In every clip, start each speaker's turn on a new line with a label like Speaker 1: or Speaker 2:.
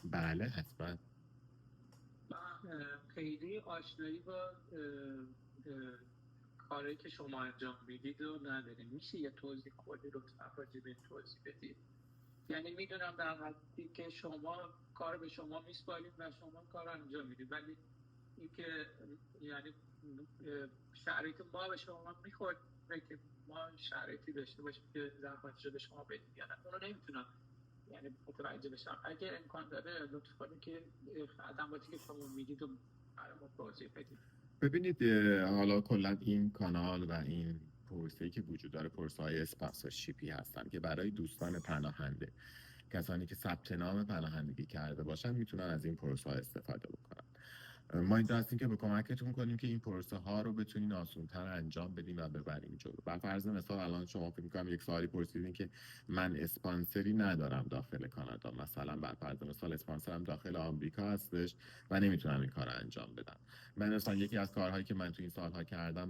Speaker 1: بله حتما.
Speaker 2: من خیلی آشنایی با کاری که شما انجام میدید رو نداریم. میشه یه توضیح کلی لطفا راجع به این توضیح بدید؟ یعنی میدونم در حدی که شما کار به شما میسپاریم و شما کار انجام میدید، ولی اینکه یعنی شرایط ما به شما میخوره که ما شرایطی داشته باشیم که زحمتش رو به شما بدیم یا نه، اونو نمیتونم یعنی متوجه بشم. اگر امکان داره لطف کنید که خدماتی که شما میدید رو برای ما توضیح بدید.
Speaker 1: ببینید حالا کلا این کانال و این پروسه‌ای که وجود داره پروسه های اسپانسرشیپی هستن که برای دوستان پناهنده، کسانی که ثبت نام پناهندگی کرده باشن میتونن از این پروسه ها استفاده بکنن. ما اینجا هستیم که به کمکتون کنیم که این پروسه ها رو بتونین آسان‌تر انجام بدیم و ببریم جلو. بر فرض مثال الان شما فکر می‌کنم یک سوالی پرسیدین که من اسپانسری ندارم داخل کانادا، مثلا بر فرض مثال اسپانسرم داخل آمریکا هستش و نمیتونم این کار رو انجام بدم. من مثلا یکی از کارهایی که من تو این سالها کردم،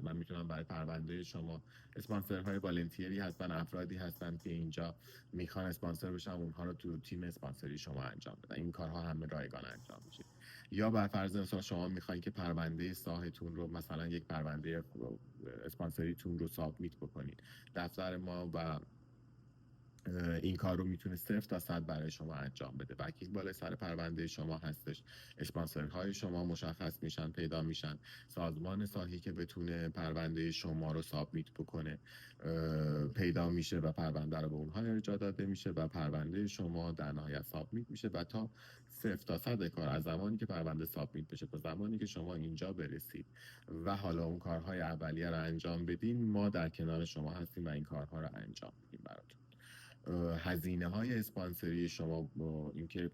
Speaker 1: من میتونم برای پرونده شما اسپانسرهای والنتیری هستن، افرادی هستن که اینجا میخوان اسپانسر بشن، اونها رو تو تیم اسپانسری شما انجام بدن. این کارها همه رایگان انجام میشه. یا بر فرض مثلا شما میخواین که پرونده ساحتون رو، مثلا یک پرونده اسپانسریتون رو سابمیت بکنید دفتر ما، و این کار رو میتونه 0 تا 100 برای شما انجام بده. وکیل بالای سر پرونده شما هستش، اسپانسرهای شما مشخص میشن، پیدا میشن، سازمان ساحی که بتونه پرونده شما رو سابمیت بکنه پیدا میشه و پرونده رو به اونها ارجاع داده میشه و پرونده شما در نهایت سابمیت میشه. و تا 0 تا 100 کار، از زمانی که پرونده سابمیت بشه تا زمانی که شما اینجا برسید و حالا اون کارهای اولیه رو انجام بدین، ما در کنار شما هستیم و این کارها رو انجام میدیم براتون. هزینه های اسپانسری شما با اینکه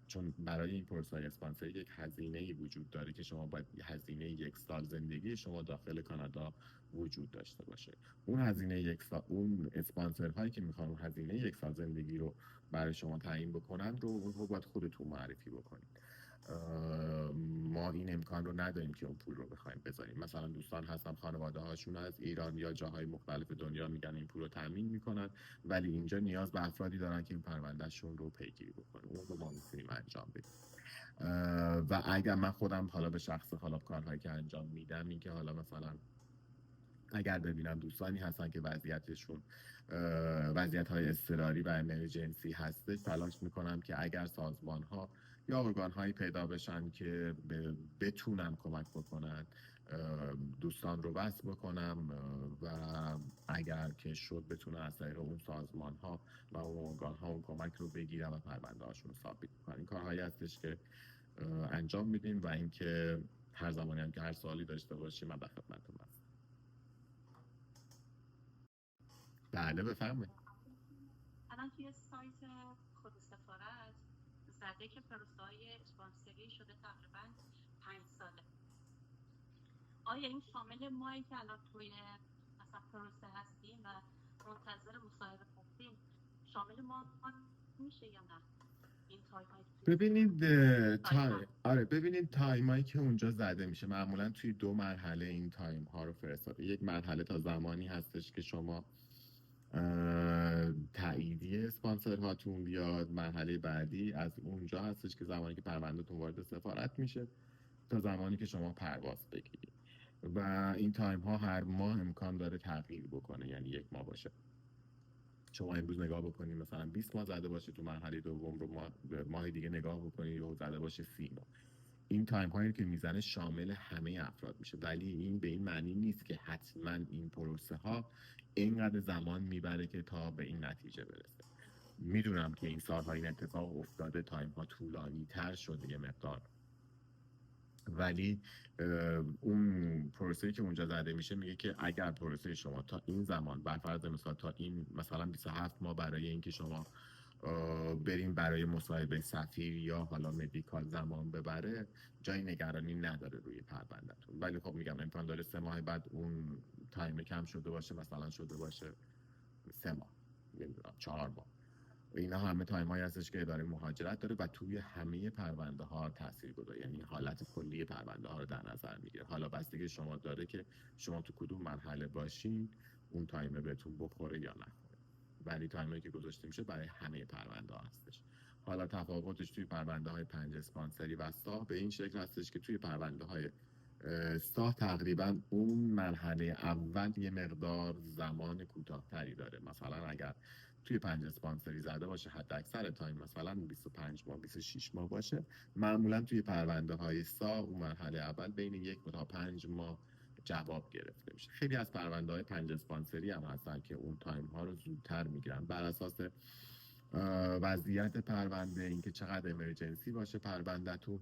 Speaker 1: چون برای این پروسه اسپانسری یک هزینه ای وجود داره که شما باید هزینه 1 سال زندگی شما داخل کانادا وجود داشته باشه. اون هزینه 1 سال، اون اسپانسر هایی که میخوان هزینه 1 سال زندگی رو برای شما تعیین بکنن رو باید خودتون معرفی بکنید. ما این امکان رو نداریم که اون پول رو بخوایم بذاریم. مثلا دوستان هستن خانواده هاشون از ایران یا جاهای مختلف دنیا میگن این پول رو تامین میکنن، ولی اینجا نیاز به افرادی دارن که این پروندهشون رو پیگیری بکنن. اون رو ما میتونیم انجام بدیم. و اگر من خودم حالا به شخص حالا کارهایی که انجام میدم این که حالا مثلا اگر ببینم دوستانی هستن که وضعیتشون وضعیت های اضطراری و امرجنسی هستش، تلاش میکنم که اگر سازمان ها یا ارگان هایی پیدا بشن که بتونن کمک بکنن، دوستان رو وصل بکنم و اگر که شد بتونن از طریق اون سازمان ها و اون ارگان ها اون کمک رو بگیرن و پرونده هاشون رو ثابت بکنن. این کارهایی هستش که انجام میدیم و اینکه هر زمانی هم که هر سوالی داشته باشیم من در خدمتتون هستم. بله بفرمایید.
Speaker 3: الان توی سایت خود سفارت زده که پروسه های اسپانسری شده تقریبا 5 ساله. آیا این شامل مایی که الان توی مثلا پروسه هستیم و منتظر مصاحبه هستیم شامل ما میشه یا نه؟ این
Speaker 1: ببینید ببینید تایمایی که اونجا زده میشه معمولا توی 2 مرحله این تایم ها رو فرستاده. یک مرحله تا زمانی هستش که شما تاییدیه اسپانسر هاتون بیاد. مرحله بعدی از اونجا هستش که زمانی که پروندهتون وارد سفارت میشه تا زمانی که شما پرواز بگیرید. و این تایم ها هر ماه امکان داره تغییر بکنه، یعنی 1 ماه باشه. شما امروز نگاه بکنید مثلا 20 ماه زده باشه، تو مرحله دوم رو ماه دیگه نگاه بکنید و زده باشه 30 ماه. این تایم هایی که میزنه شامل همه افراد میشه، ولی این به این معنی نیست که حتما این پروسه ها اینقدر زمان میبره که تا به این نتیجه برسه. میدونم که این سالها این اتفاق افتاده، تایم ها طولانی تر شده یه مقدار، ولی اون پروسه که اونجا زده میشه میگه که اگر پروسه شما تا این زمان، بر فرض مثال تا این مثلا 27 ماه برای اینکه شما بریم برای مصاحبه سفیر یا حالا مدیکال زمان ببره، جای نگرانی نداره روی پروندهتون. ولی خب میگم امکان داره 3 ماه بعد اون تایم کم شده باشه، مثلا شده باشه 3 ماه، نمیدونم 4 ماه. اینا همه تایم هایی هستش که اداره مهاجرت داره و توی همه پرونده ها تاثیر گذاره، یعنی حالت کلی پرونده ها رو در نظر میگیره. حالا بستگی شما داره که شما تو کدوم مرحله باشین اون تایم بهتون بخوره یا نخوره، ولی تایمی که گذاشته میشه برای همه پرونده ها هستش. حالا تفاوتش توی پرونده های 5 اسپانسری و ساه به این شکل هستش که توی پرونده های ساه تقریبا اون مرحله اول یه مقدار زمان کوتاه‌تری داره. مثلا اگر توی 5 اسپانسری زده باشه حد اکثر تایم مثلا 25 ماه 26 ماه باشه، معمولا توی پرونده های ساه اون مرحله اول بین 1 تا 5 ماه جواب گرفته میشه. خیلی از پرونده های 5 اسپانسری هم هستن که اون تایم ها رو زودتر میگیرن بر اساس وضعیت پرونده، اینکه چقدر امرجنسی باشه پروندهتون،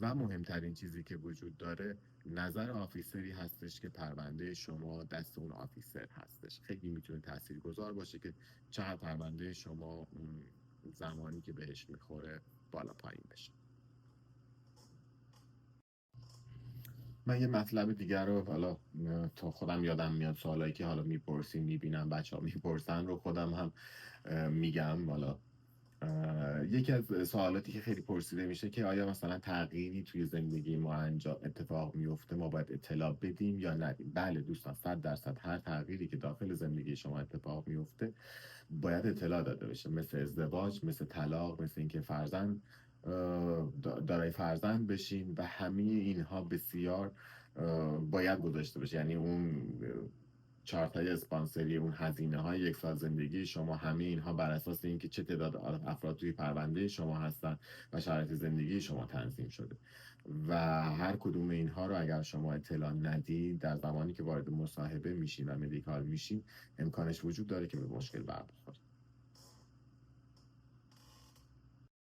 Speaker 1: و مهمترین چیزی که وجود داره نظر آفیسری هستش که پرونده شما دست اون آفیسر هستش. خیلی میتونه تاثیرگذار باشه که چقدر پرونده شما زمانی که بهش میخوره بالا پایین بشه. من یه مطلب دیگر رو حالا تا خودم یادم میاد سوالایی که حالا میپرسیم میبینم بچه ها میپرسن رو خودم هم میگم. حالا یکی از سوالاتی که خیلی پرسیده میشه که آیا مثلا تغییری توی زندگی ما اتفاق میفته ما باید اطلاع بدیم یا ندیم؟ بله دوستان، 100% هر تغییری که داخل زندگی شما اتفاق میفته باید اطلاع داده بشه، مثل ازدواج، مثل طلاق، مثل اینکه فرزند دارای فرزند بشین و همه اینها بسیار باید گذاشته بشه. یعنی اون چارتای اسپانسری، اون هزینه های 1 سال زندگی شما، همه اینها بر اساس اینکه چه تعداد افراد توی پرونده شما هستن و شرایط زندگی شما تنظیم شده و هر کدوم اینها رو اگر شما اطلاع ندید در زمانی که وارد مصاحبه میشین و مدیکال میشین امکانش وجود داره که به مشکل برخورد.